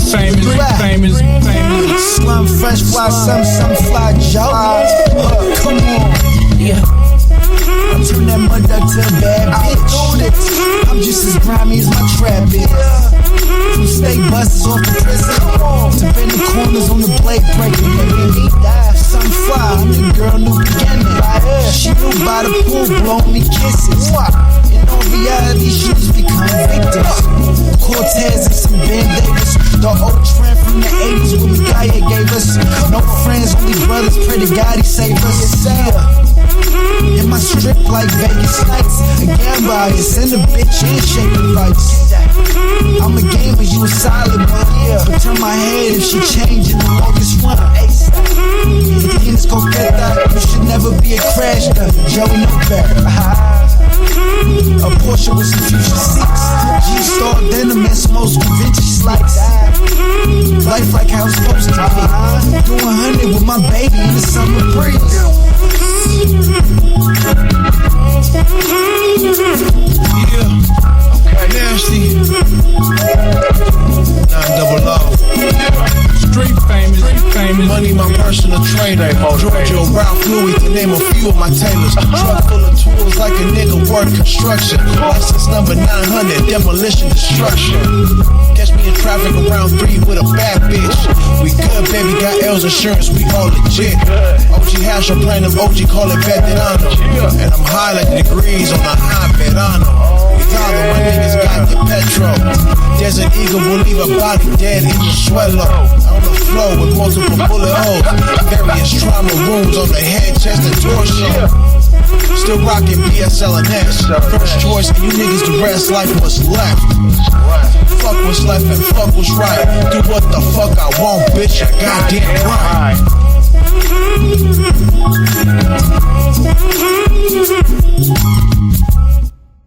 famous. Slum, fresh fly, some fly, Joe. Come on, yeah. I turn that mud duck to a bad bitch. I'm just as grimy as my trap is. From state buses off the prison to bend the corners on the blade breaking. Some fly, I'm the girl new beginning. She knew by the pool, blowing me kisses. In all reality, she was becoming victims. Cortez and some Ben Davis. The old trend from the 80s when Gaia gave us. No friends, only brothers, pray to God he save us. In my strip like Vegas nights, a gamble out here, send a bitch in shaking lights. I'm a gamer, you a silent one, yeah. But turn my head if she change in the longest one. Tienes coqueta, you should never be a crash. Joey no better. A Porsche with some future seats. G-Star denim and smokes with vintage slides. Life like how it's supposed to be. Doing 100 with my baby in the summer breeze. Yeah, Nasty 900. Street famous. Money, my personal trainer. Giorgio, Ralph Louis, to name a few of my tailors. Truck full of tools like a nigga work construction. License number 900, demolition, destruction. Catch me in traffic around 3 with a bad bitch. We good, baby, got L's insurance, we all legit. OG hash, I'm playing them OG, call it Veterano. And I'm high like degrees on a high Verano. My niggas got the petrol. Desert Eagle will leave a body dead in the swallow. On the floor with multiple bullet holes. Various trauma wounds on the head, chest, and torso. Still rocking BSL and X. First choice, and you niggas the rest, life what's left. Fuck what's left and fuck what's right. Do what the fuck I want, bitch, I goddamn right.